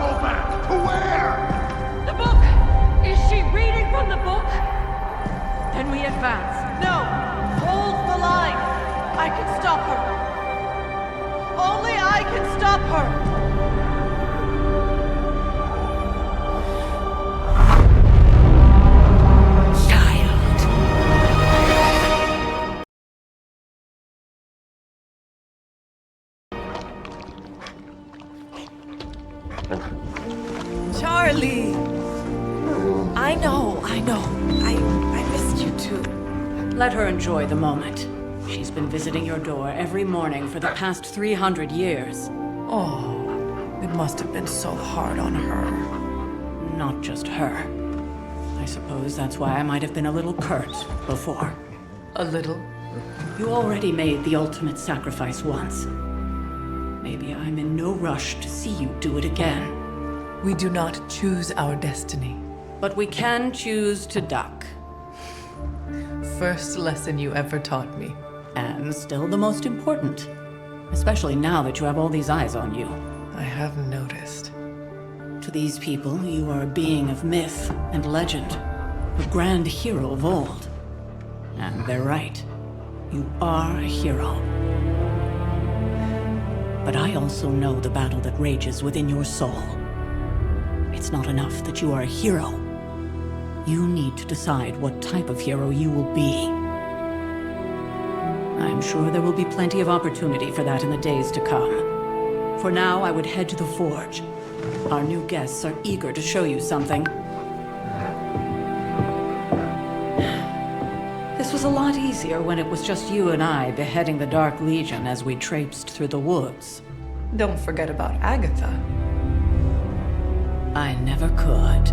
Go back! To where? The book! Is she reading from the book? Then we advance. No! Hold the line! I can stop her. Only I can stop her! Charlie! I know. I missed you too. Let her enjoy the moment. She's been visiting your door every morning for the past 300 years. Oh, it must have been so hard on her. Not just her. I suppose that's why I might have been a little curt before. A little? You already made the ultimate sacrifice once. Maybe I'm in no rush to see you do it again. We do not choose our destiny. But we can choose to duck. First lesson you ever taught me. And still the most important. Especially now that you have all these eyes on you. I have noticed. To these people, you are a being of myth and legend. A grand hero of old. And they're right. You are a hero. But I also know the battle that rages within your soul. It's not enough that you are a hero. You need to decide what type of hero you will be. I'm sure there will be plenty of opportunity for that in the days to come. For now, I would head to the forge. Our new guests are eager to show you something. This was a lot easier when it was just you and I beheading the Dark Legion as we traipsed through the woods. Don't forget about Agatha. I never could.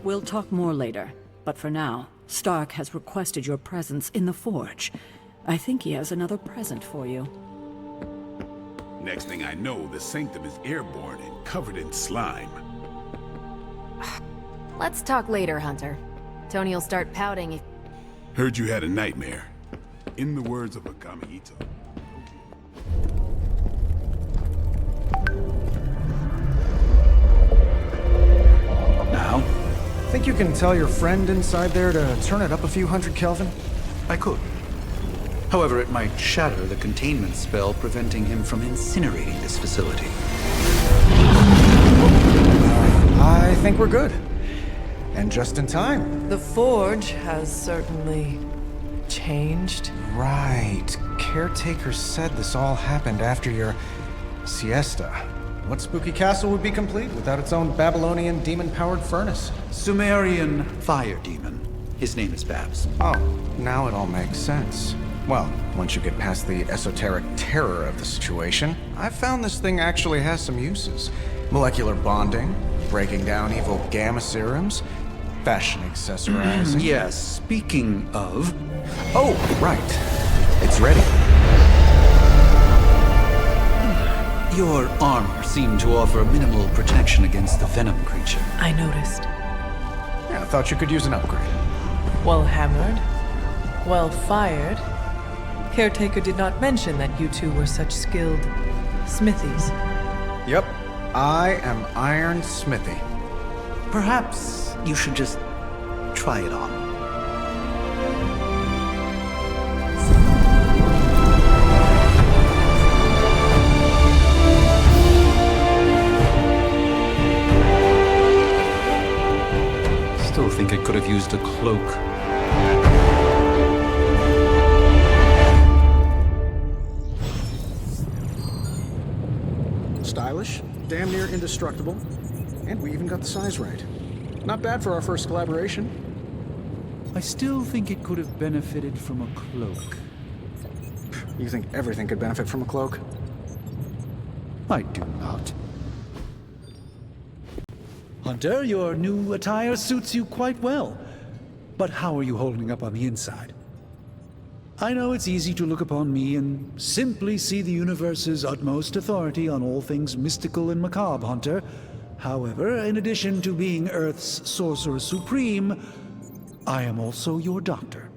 We'll talk more later, but for now, Stark has requested your presence in the forge. I think he has another present for you. Next thing I know, the Sanctum is airborne and covered in slime. Let's talk later, Hunter. Tony will start pouting if... Heard you had a nightmare. In the words of a Kamihito. Now? Think you can tell your friend inside there to turn it up a few hundred Kelvin? I could. However, it might shatter the containment spell preventing him from incinerating this facility. I think we're good. And just in time. The forge has certainly changed. Right. Caretaker said this all happened after your siesta. What spooky castle would be complete without its own Babylonian demon-powered furnace? Sumerian fire demon. His name is Babs. Oh, now it all makes sense. Well, once you get past the esoteric terror of the situation, I've found this thing actually has some uses. Molecular bonding, breaking down evil gamma serums, fashion accessorizing. Yes, speaking of... Oh, right. It's ready. Your armor seemed to offer minimal protection against the venom creature. I noticed. Yeah, I thought you could use an upgrade. Well hammered. Well fired. Caretaker did not mention that you two were such skilled smithies. Yep. I am Iron Smithy. Perhaps you should just try it on. Still think it could have used a cloak. Stylish, damn near indestructible, and we even got the size right. Not bad for our first collaboration. I still think it could have benefited from a cloak. You think everything could benefit from a cloak? I do not. Hunter, your new attire suits you quite well. But how are you holding up on the inside? I know it's easy to look upon me and simply see the universe's utmost authority on all things mystical and macabre, Hunter. However, in addition to being Earth's sorcerer supreme, I am also your doctor.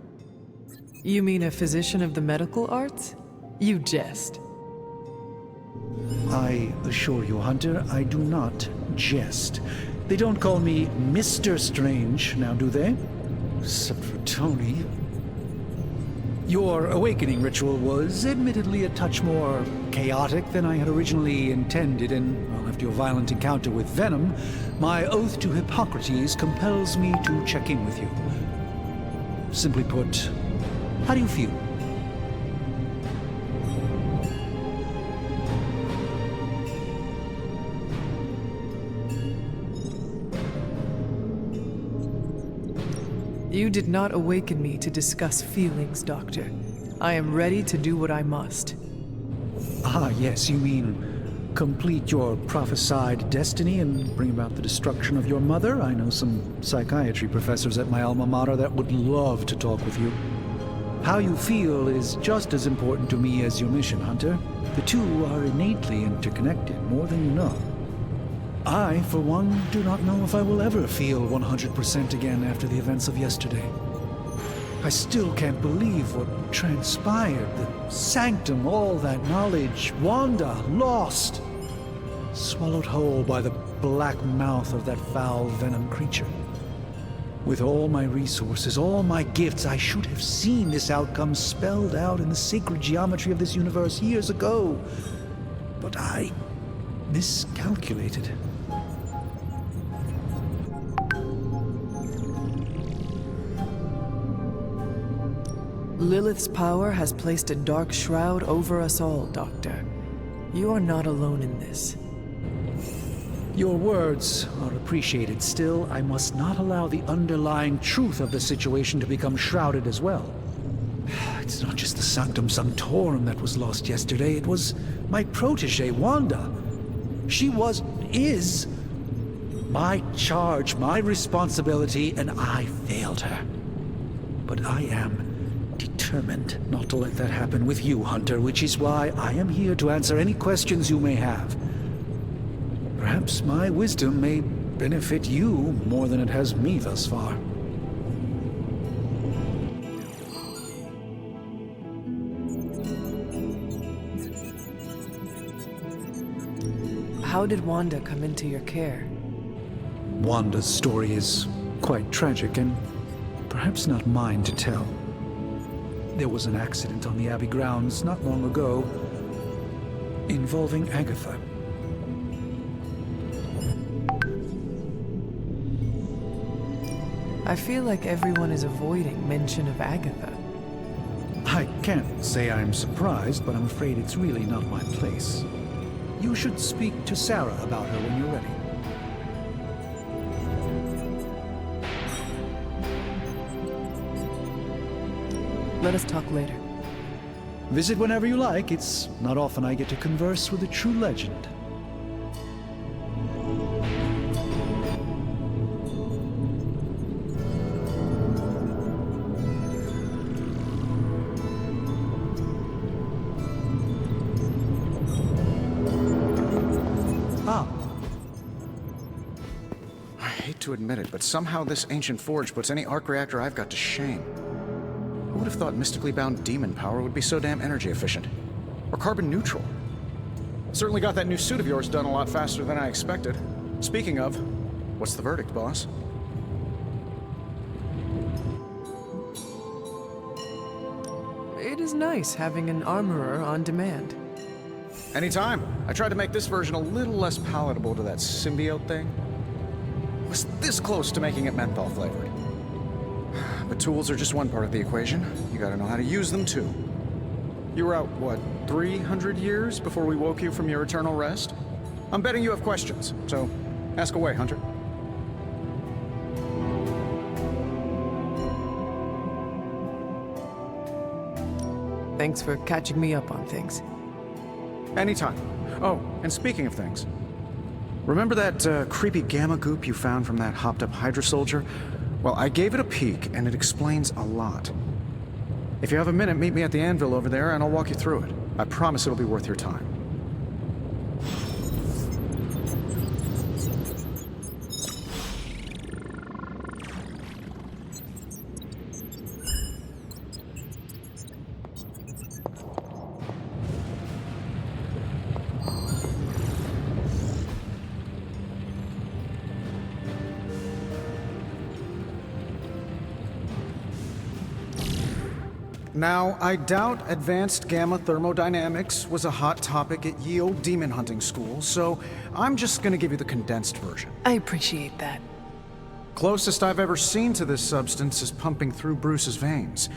You mean a physician of the medical arts? You jest. I assure you, Hunter, I do not jest. They don't call me Mr. Strange, now do they? Except for Tony. Your awakening ritual was admittedly a touch more chaotic than I had originally intended, and well, after your violent encounter with Venom, my oath to Hippocrates compels me to check in with you. Simply put, how do you feel? You did not awaken me to discuss feelings, Doctor. I am ready to do what I must. Ah, yes, you mean complete your prophesied destiny and bring about the destruction of your mother? I know some psychiatry professors at my alma mater that would love to talk with you. How you feel is just as important to me as your mission, Hunter. The two are innately interconnected, more than you know. I, for one, do not know if I will ever feel 100% again after the events of yesterday. I still can't believe what transpired. The sanctum, all that knowledge. Wanda, lost. Swallowed whole by the black mouth of that foul venom creature. With all my resources, all my gifts, I should have seen this outcome spelled out in the sacred geometry of this universe years ago. But I miscalculated. Lilith's power has placed a dark shroud over us all, Doctor. You are not alone in this. Your words are appreciated. Still, I must not allow the underlying truth of the situation to become shrouded as well. It's not just the Sanctum Sanctorum that was lost yesterday. It was my protege, Wanda. She is my charge, my responsibility, and I failed her. But I am determined not to let that happen with you, Hunter, which is why I am here to answer any questions you may have. Perhaps my wisdom may benefit you more than it has me thus far. How did Wanda come into your care? Wanda's story is quite tragic and perhaps not mine to tell. There was an accident on the Abbey grounds not long ago involving Agatha. I feel like everyone is avoiding mention of Agatha. I can't say I'm surprised, but I'm afraid it's really not my place. You should speak to Sarah about her when you're ready. Let us talk later. Visit whenever you like. It's not often I get to converse with a true legend. I hate to admit it, but somehow this ancient forge puts any arc reactor I've got to shame. Who would have thought mystically bound demon power would be so damn energy efficient? Or carbon neutral? Certainly got that new suit of yours done a lot faster than I expected. Speaking of, What's the verdict, boss? It is nice having an armorer on demand. anytime. I tried to make this version a little less palatable to that symbiote thing. Was this close to making it menthol flavored. But tools are just one part of the equation. You gotta know how to use them too. You were out, what, 300 years before we woke you from your eternal rest? I'm betting you have questions, so ask away, Hunter. Thanks for catching me up on things. Anytime. Oh, and speaking of things, Remember that creepy gamma goop you found from that hopped-up Hydra soldier? Well, I gave it a peek, and it explains a lot. If you have a minute, meet me at the anvil over there, and I'll walk you through it. I promise it'll be worth your time. Now, I doubt advanced gamma thermodynamics was a hot topic at ye old demon hunting school, so I'm just gonna give you the condensed version. I appreciate that. Closest I've ever seen to this substance is pumping through Bruce's veins.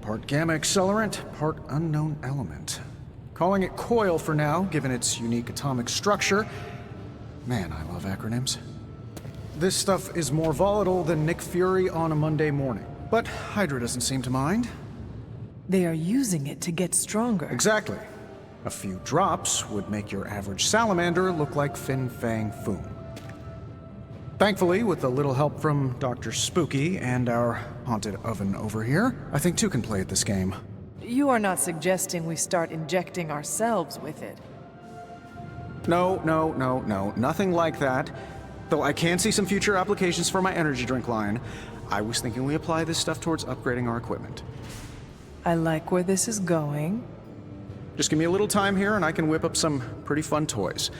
Part gamma accelerant, part unknown element. Calling it coil for now, given its unique atomic structure. Man, I love acronyms. This stuff is more volatile than Nick Fury on a Monday morning, but Hydra doesn't seem to mind. They are using it to get stronger. Exactly. A few drops would make your average salamander look like Fin Fang Foom. Thankfully, with a little help from Dr. Spooky and our haunted oven over here, I think two can play at this game. You are not suggesting we start injecting ourselves with it. No, nothing like that. Though I can see some future applications for my energy drink line. I was thinking we apply this stuff towards upgrading our equipment. I like where this is going. Just give me a little time here and I can whip up some pretty fun toys.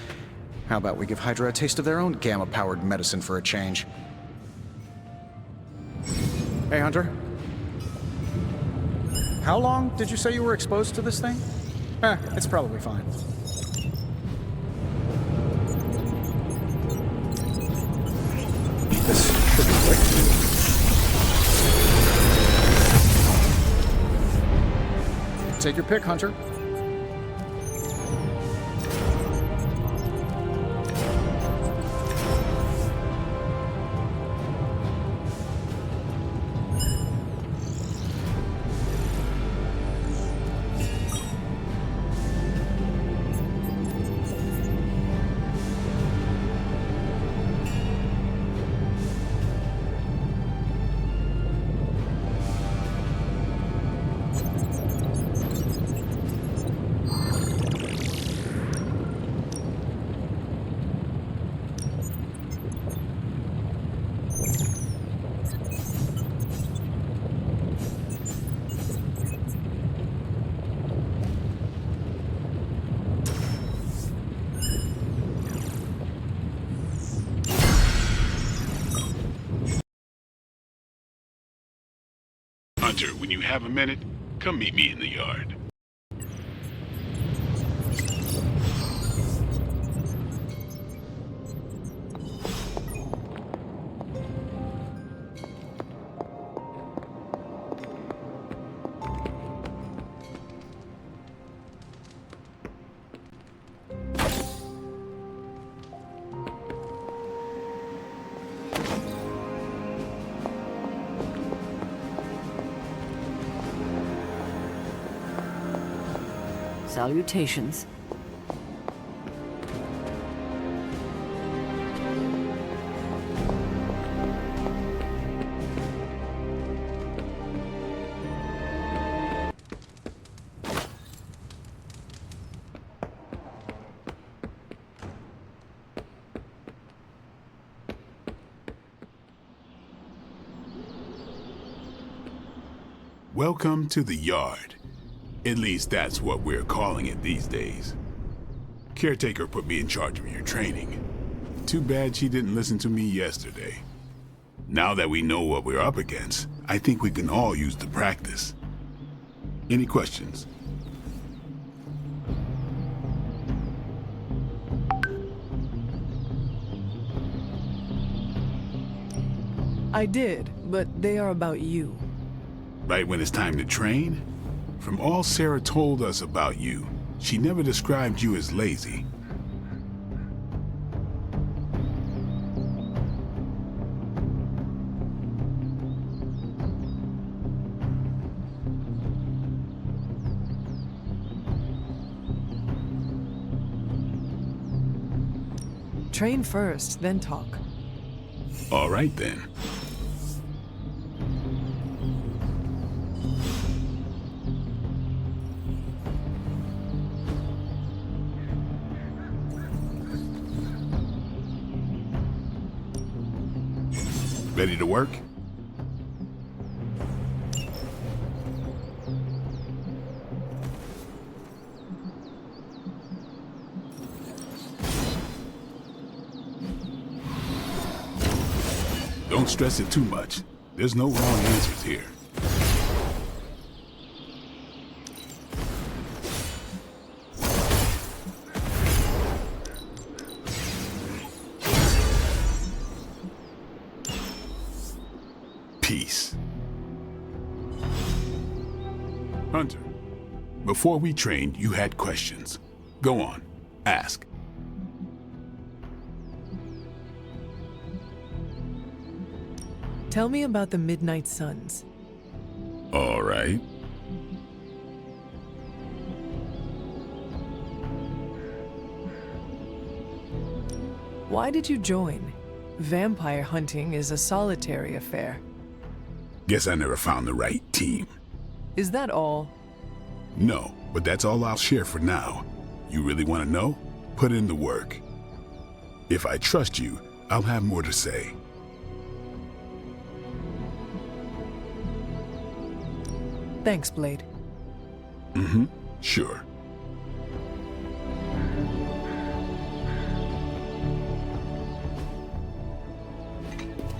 How about we give Hydra a taste of their own gamma-powered medicine for a change? Hey, Hunter. How long did you say you were exposed to this thing? It's probably fine. This could be quick. Take your pick, Hunter. Hunter, when you have a minute, come meet me in the yard. Salutations. Welcome to the yard. At least that's what we're calling it these days. Caretaker put me in charge of your training. Too bad she didn't listen to me yesterday. Now that we know what we're up against, I think we can all use the practice. Any questions? I did, but they are about you. Right when it's time to train? From all Sarah told us about you, she never described you as lazy. Train first, then talk. All right, then. Ready to work? Don't stress it too much. There's no wrong answers here. Peace. Hunter, before we trained, you had questions. Go on, ask. Tell me about the Midnight Suns. All right. Why did you join? Vampire hunting is a solitary affair. Guess I never found the right team. Is that all? No, but that's all I'll share for now. You really want to know? Put in the work. If I trust you, I'll have more to say. Thanks, Blade. Mm-hmm. Sure.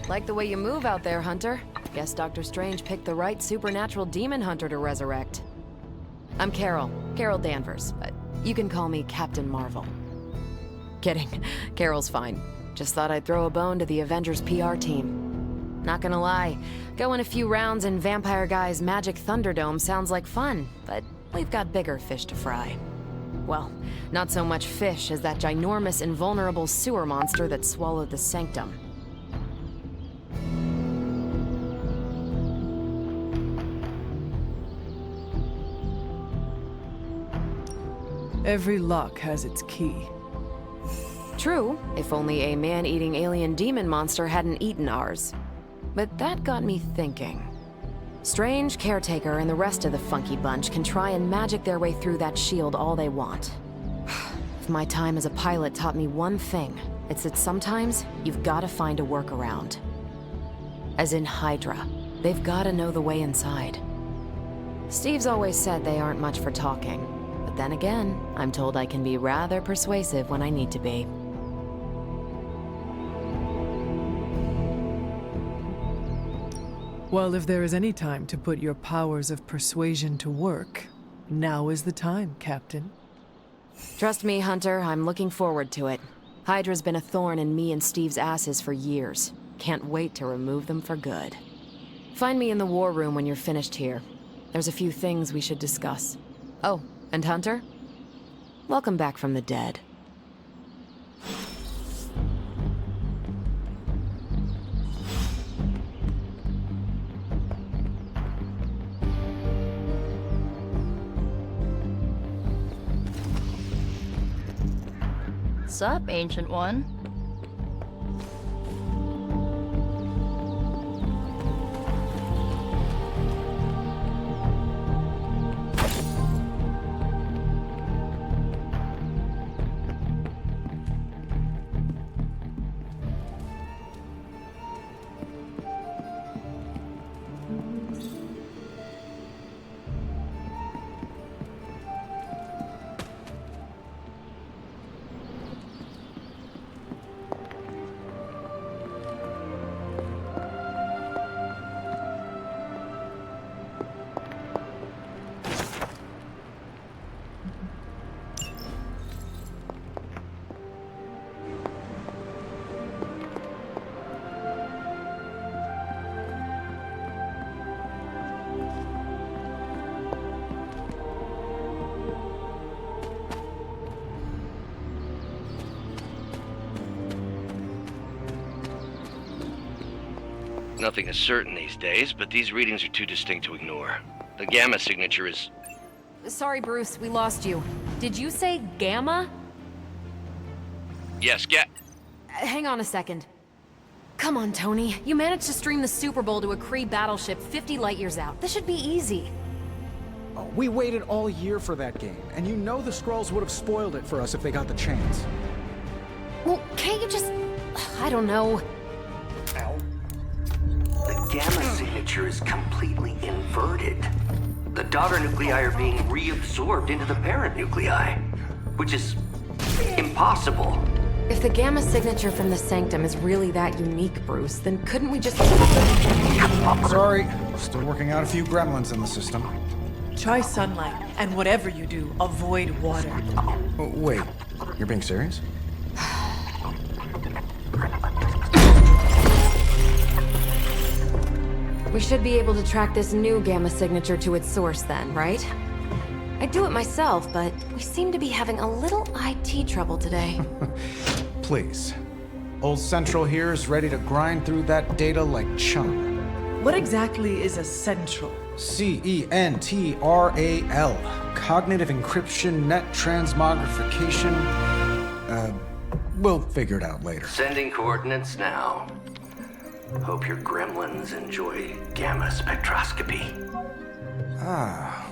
Like the way you move out there, Hunter. Guess Dr. Strange picked the right supernatural demon hunter to resurrect. I'm Carol Danvers, but you can call me Captain Marvel. Kidding, Carol's fine. Just thought I'd throw a bone to the Avengers PR team. Not gonna lie, going a few rounds in Vampire Guy's Magic Thunderdome sounds like fun, but we've got bigger fish to fry. Well, not so much fish as that ginormous invulnerable sewer monster that swallowed the Sanctum. Every lock has its key. True, if only a man-eating alien demon monster hadn't eaten ours. But that got me thinking. Strange, Caretaker, and the rest of the funky bunch can try and magic their way through that shield all they want. If my time as a pilot taught me one thing, it's that sometimes you've gotta find a workaround. As in Hydra, they've gotta know the way inside. Steve's always said they aren't much for talking, but then again, I'm told I can be rather persuasive when I need to be. Well, if there is any time to put your powers of persuasion to work, now is the time, Captain. Trust me, Hunter, I'm looking forward to it. Hydra's been a thorn in me and Steve's asses for years. Can't wait to remove them for good. Find me in the war room when you're finished here. There's a few things we should discuss. Oh, and Hunter? Welcome back from the dead. Sup, Ancient One? Nothing is certain these days, but these readings are too distinct to ignore. The gamma signature is... Sorry, Bruce, we lost you. Did you say Gamma? Yes, Hang on a second. Come on, Tony. You managed to stream the Super Bowl to a Kree battleship 50 light-years out. This should be easy. Oh, we waited all year for that game, and you know the Skrulls would have spoiled it for us if they got the chance. Well, can't you just... I don't know. The gamma signature is completely inverted. The daughter nuclei are being reabsorbed into the parent nuclei, which is impossible. If the gamma signature from the Sanctum is really that unique, Bruce, then couldn't we just... Sorry, still working out a few gremlins in the system. Try sunlight, and whatever you do, avoid water. Oh, wait, you're being serious? We should be able to track this new gamma signature to its source then, right? I'd do it myself, but we seem to be having a little IT trouble today. Please. Old Central here is ready to grind through that data like chum. What exactly is a central? CENTRAL. Cognitive encryption, net transmogrification. We'll figure it out later. Sending coordinates now. Hope your gremlins enjoy gamma spectroscopy.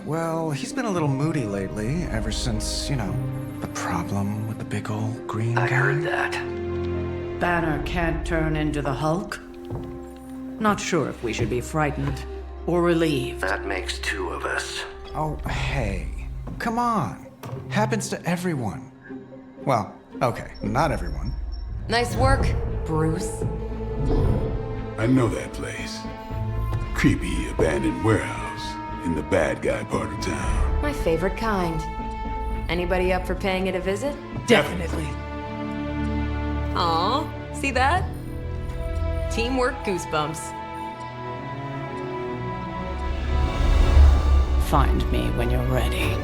Well, he's been a little moody lately, ever since, the problem with the big old green guy. I heard that. Banner can't turn into the Hulk? Not sure if we should be frightened or relieved. That makes two of us. Oh, hey. Come on. Happens to everyone. Well, okay, not everyone. Nice work, Bruce. I know that place. Creepy abandoned warehouse in the bad guy part of town. My favorite kind. Anybody up for paying it a visit? Definitely. Aw, see that? Teamwork goosebumps. Find me when you're ready.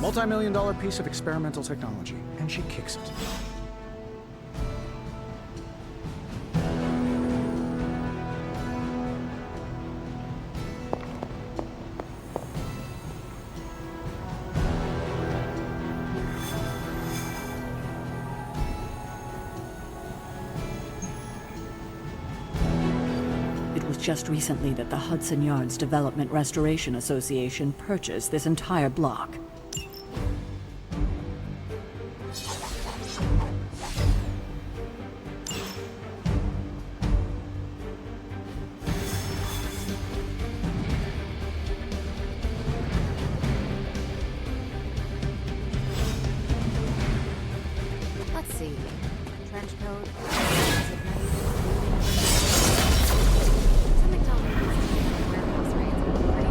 Multi-million-dollar piece of experimental technology, and she kicks it. It was just recently that the Hudson Yards Development Restoration Association purchased this entire block. Let's see. Trench coat. Something tells me this is warehouse raids, right?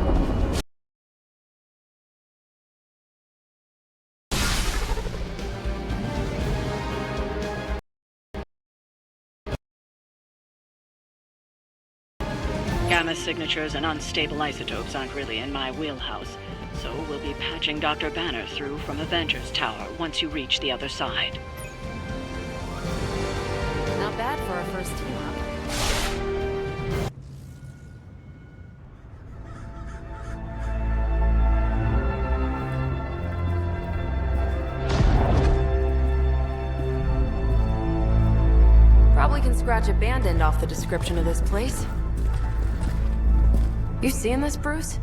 Gamma signatures and unstable isotopes aren't really in my wheelhouse, so we'll be patching Dr. Banner through from Avengers Tower once you reach the other side. Not bad for our first team up. Probably can scratch abandoned off the description of this place. You seeing this, Bruce?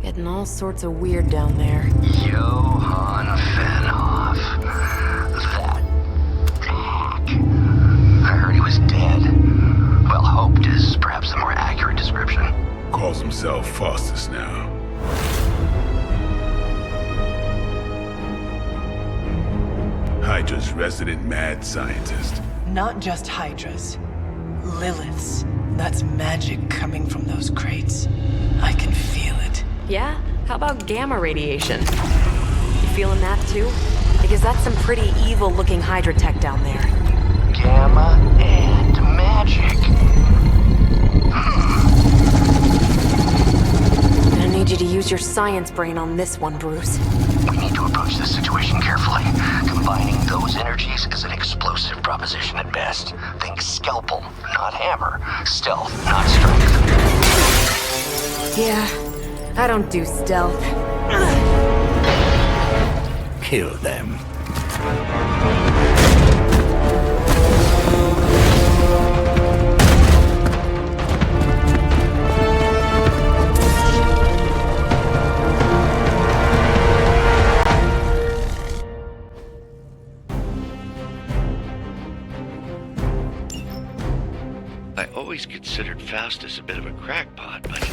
Getting all sorts of weird down there. Johann Fenhoff. That hack. I heard he was dead. Well, hoped is perhaps a more accurate description. Calls himself Faustus now. Hydra's resident mad scientist. Not just Hydras. Liliths. That's magic coming from those crates. I can feel it. Yeah? How about gamma radiation? You feeling that too? Because that's some pretty evil-looking Hydra tech down there. Gamma and magic. I need you to use your science brain on this one, Bruce. We need to approach this situation carefully. Combining those energies is an explosive proposition at best. Think scalpel, not hammer. Stealth, not strength. Yeah, I don't do stealth. Kill them. I always considered Faustus a bit of a crackpot, but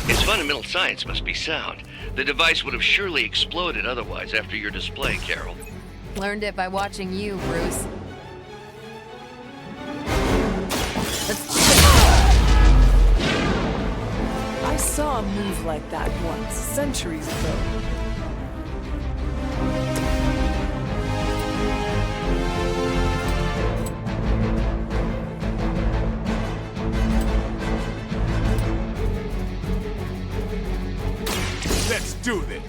his fundamental science must be sound. The device would have surely exploded otherwise after your display, Carol. Learned it by watching you, Bruce. I saw a move like that once, centuries ago. Let's do this!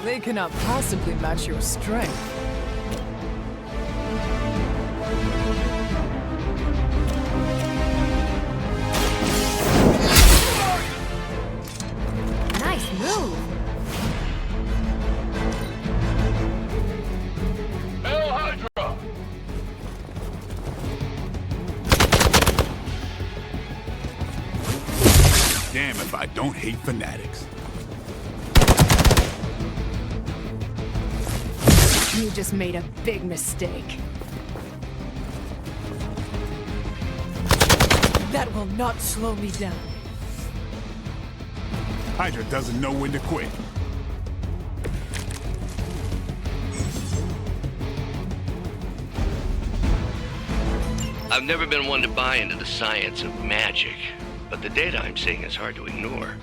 They cannot possibly match your strength. Nice move. Damn if I don't hate fanatics. You just made a big mistake. That will not slow me down. Hydra doesn't know when to quit. I've never been one to buy into the science of magic, but the data I'm seeing is hard to ignore.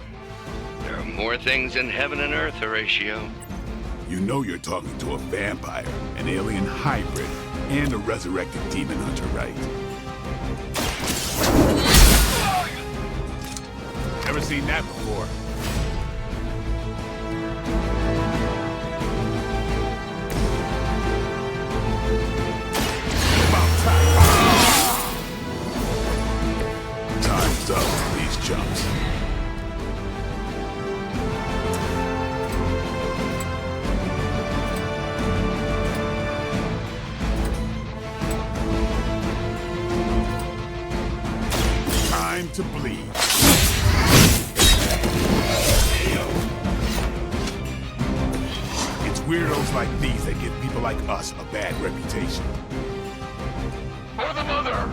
There are more things in heaven and earth, Horatio. You know you're talking to a vampire, an alien hybrid, and a resurrected demon hunter, right? Never seen that before. About time. Time's up for these chumps. Time to bleed. It's weirdos like these that give people like us a bad reputation. For the mother!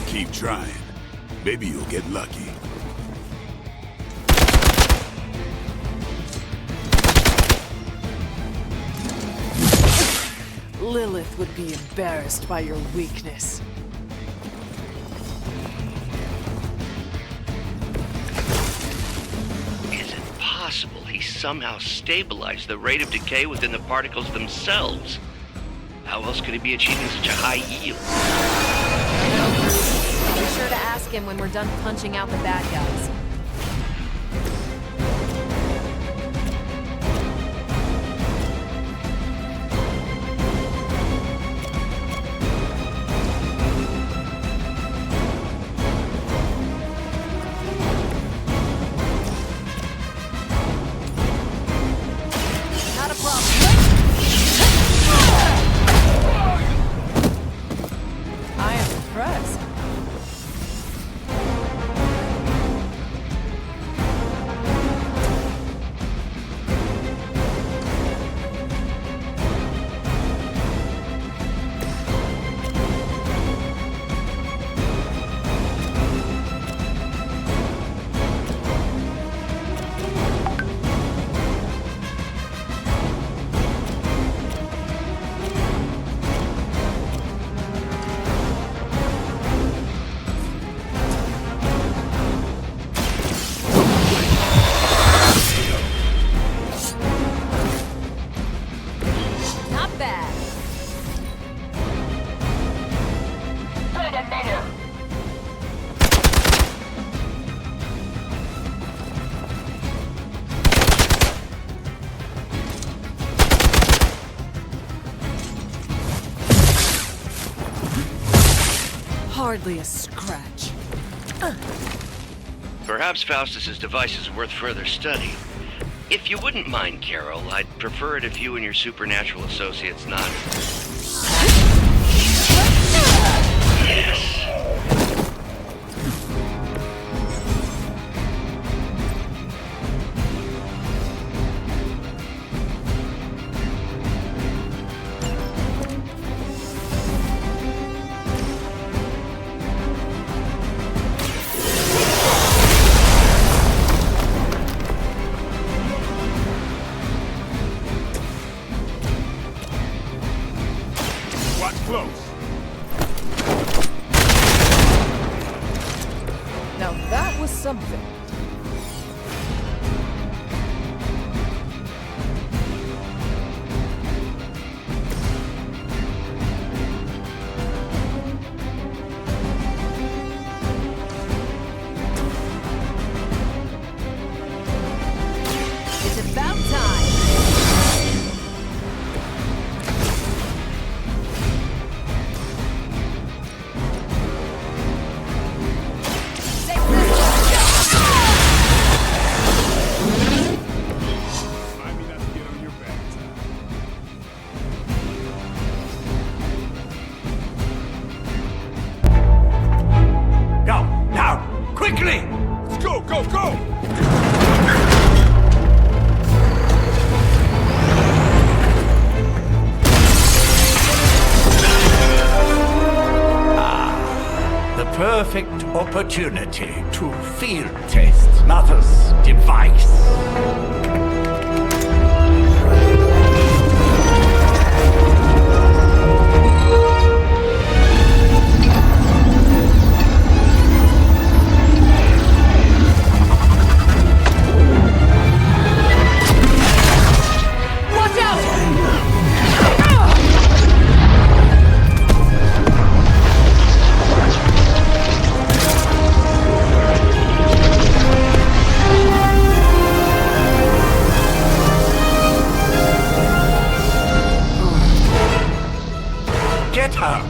Keep trying. Maybe you'll get lucky. Lilith would be embarrassed by your weakness. Is it possible he somehow stabilized the rate of decay within the particles themselves? How else could he be achieving such a high yield? Be sure to ask him when we're done punching out the bad guys. Not a problem. I am impressed. Hardly a scratch. Perhaps Faustus's device is worth further study. If you wouldn't mind, Carol, I'd prefer it if you and your supernatural associates not... Yes. Close. Now that was something. It's about time. Perfect opportunity to field test Mother's device. Get her!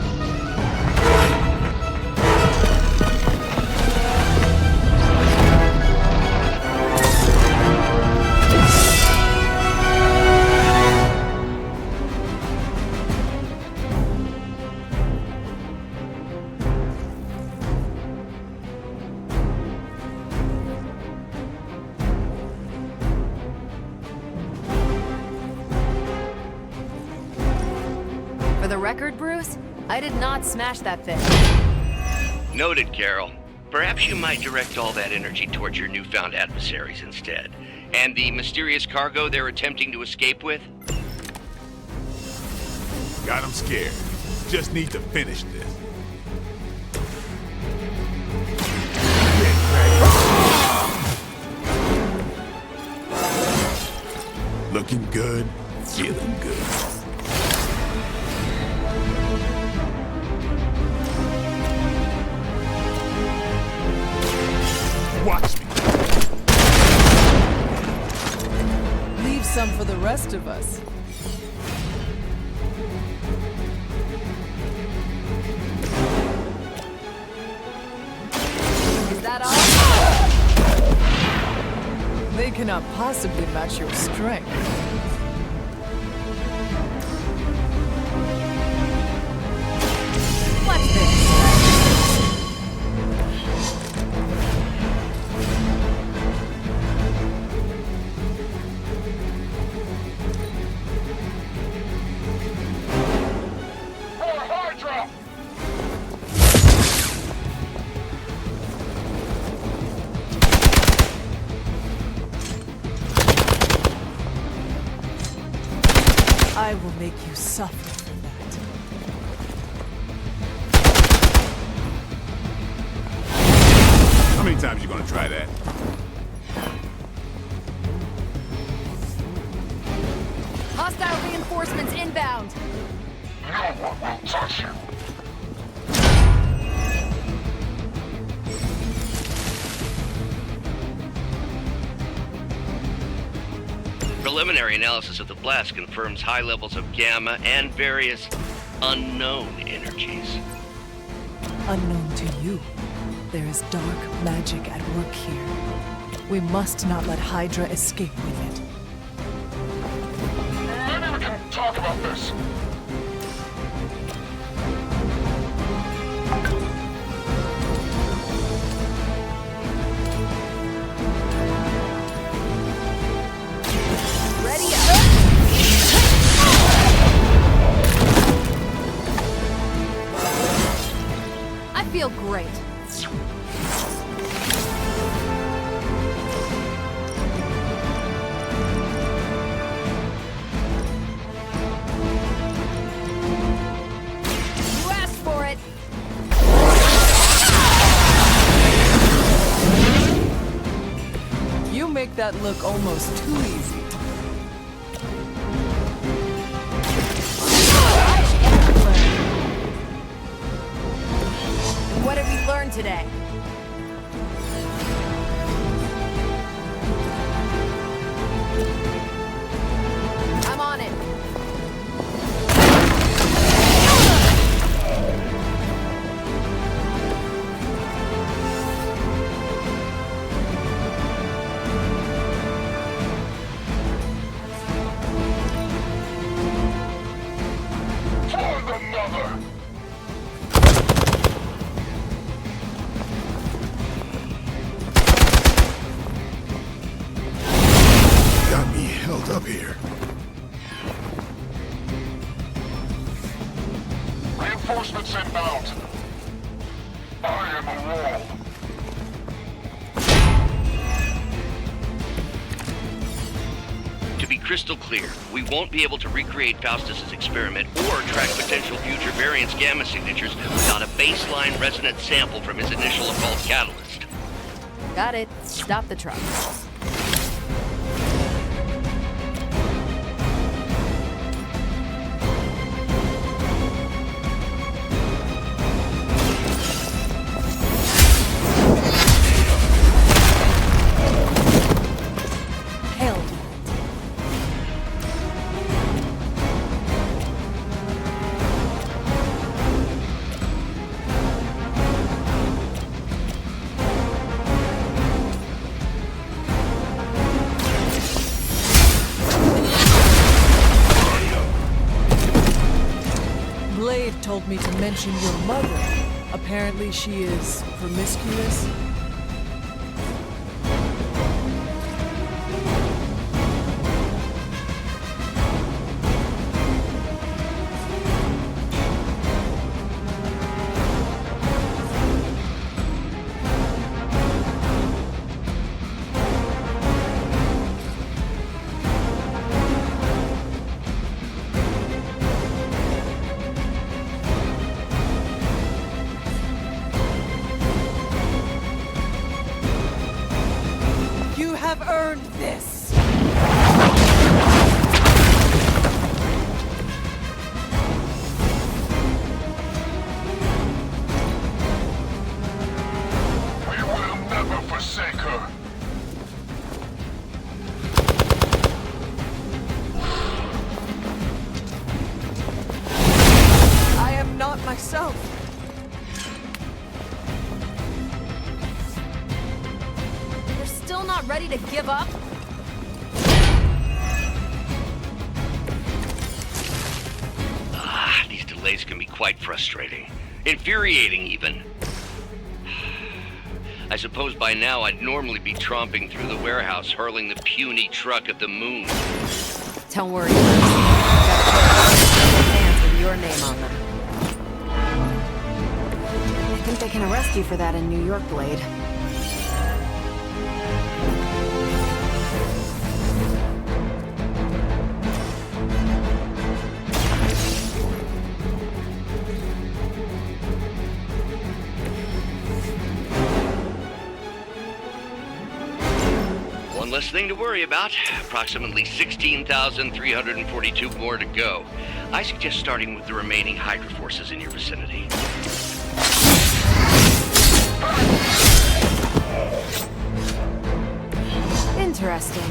For the record, Bruce, I did not smash that thing. Noted, Carol. Perhaps you might direct all that energy towards your newfound adversaries instead. And the mysterious cargo they're attempting to escape with? Got them scared. Just need to finish this. Looking good, feeling good. Watch me. Leave some for the rest of us. Is that all? They cannot possibly match your strength. What's this? I will make you suffer for that. How many times you gonna try that? Hostile reinforcements inbound. No one will touch you. Preliminary analysis of the blast confirms high levels of gamma and various unknown energies. Unknown to you, there is dark magic at work here. We must not let Hydra escape with it. Maybe we can talk about this. Ready up! I feel great. You asked for it. You make that look almost too easy. What have you learned today? I'm on it. For the mother! Got me held up here. Reinforcements inbound. I am a wall. To be crystal clear, we won't be able to recreate Faustus's experiment or track potential future variants' gamma signatures without a baseline resonant sample from his initial occult catalyst. Got it. Stop the truck. Hell. Blade told me to mention your mother. Apparently she is promiscuous. You have earned this. We will never forsake her. I am not myself. You're still not ready to give up? These delays can be quite frustrating. Infuriating, even. I suppose by now I'd normally be tromping through the warehouse, hurling the puny truck at the moon. Don't worry. Hands with your name on them. I think they can arrest you for that in New York, Blade. One less thing to worry about. Approximately 16,342 more to go. I suggest starting with the remaining Hydra forces in your vicinity. Interesting.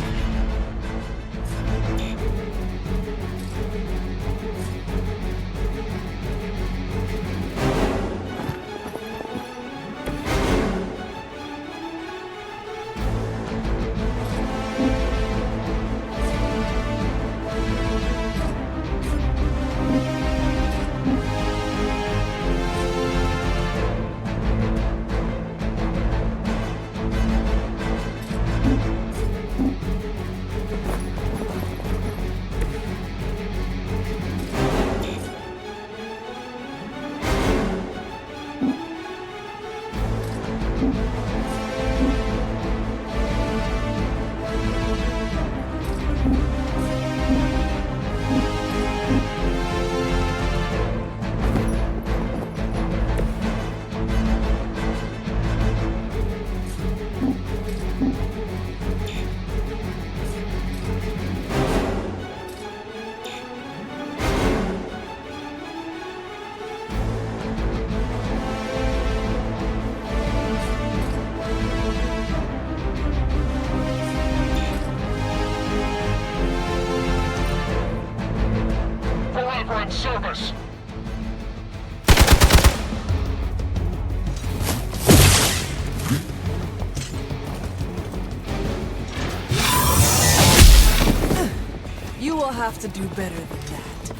I'll have to do better than that.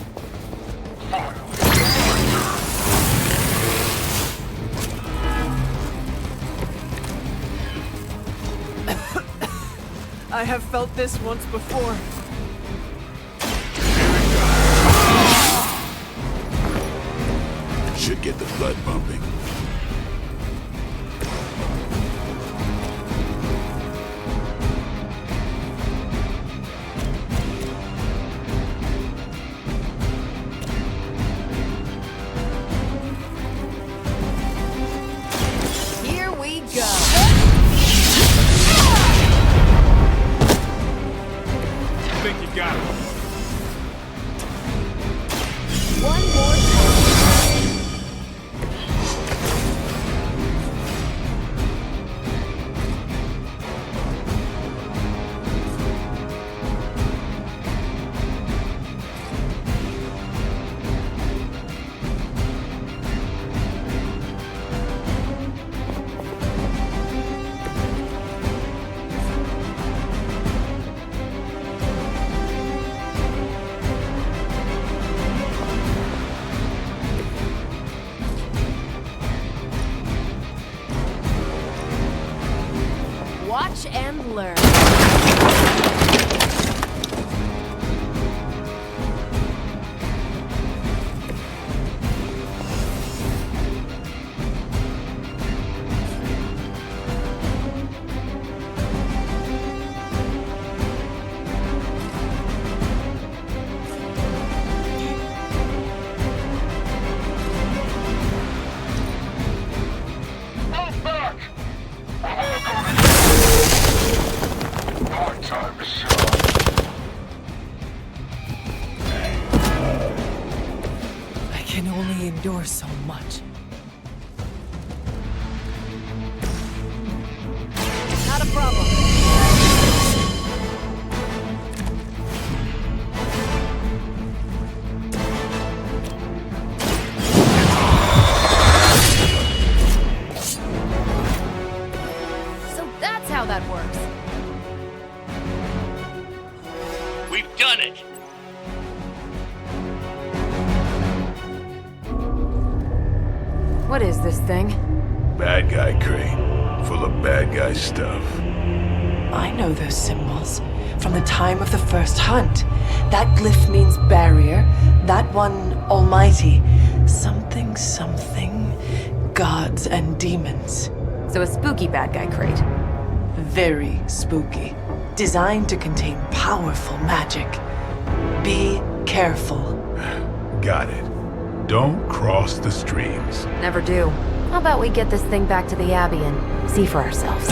I have felt this once before. Should get the blood pumping. Here we go. I think you got it. One more time. Watch and learn. Move back! My time is short. I can only endure so much. Not a problem. So that's how that works. We've done it! What is this thing? Bad guy crate. Full of bad guy stuff. I know those symbols from the time of the first hunt. That glyph means barrier, that one almighty. Something, something, gods and demons. So a spooky bad guy crate. Very spooky. Designed to contain powerful magic. Be careful. Got it. Don't cross the streams. Never do. How about we get this thing back to the Abbey and see for ourselves?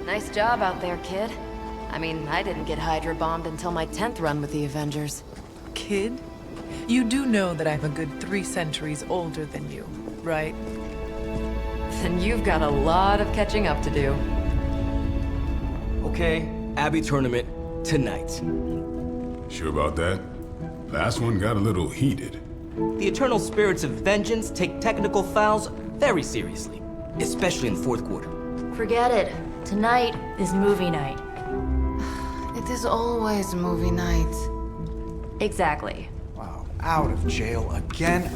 Nice job out there, kid. I mean, I didn't get Hydra bombed until my 10th run with the Avengers. Kid, you do know that I'm a good 3 centuries older than you, right? Then you've got a lot of catching up to do. Okay, Abbey tournament tonight. Sure about that? Last one got a little heated. The Eternal Spirits of Vengeance take technical fouls very seriously, especially in fourth quarter. Forget it. Tonight is movie night. It is always movie night. Exactly. Wow, out of jail again?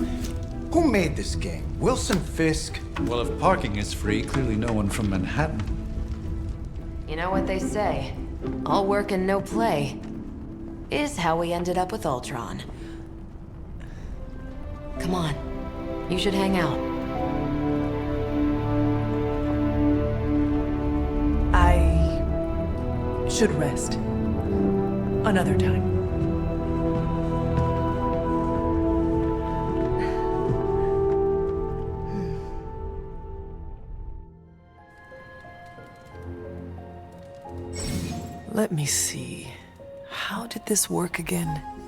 Who made this game? Wilson Fisk? Well, if parking is free, clearly no one from Manhattan. You know what they say? All work and no play is how we ended up with Ultron. Come on. You should hang out. should rest. Another time. Let me see. How did this work again?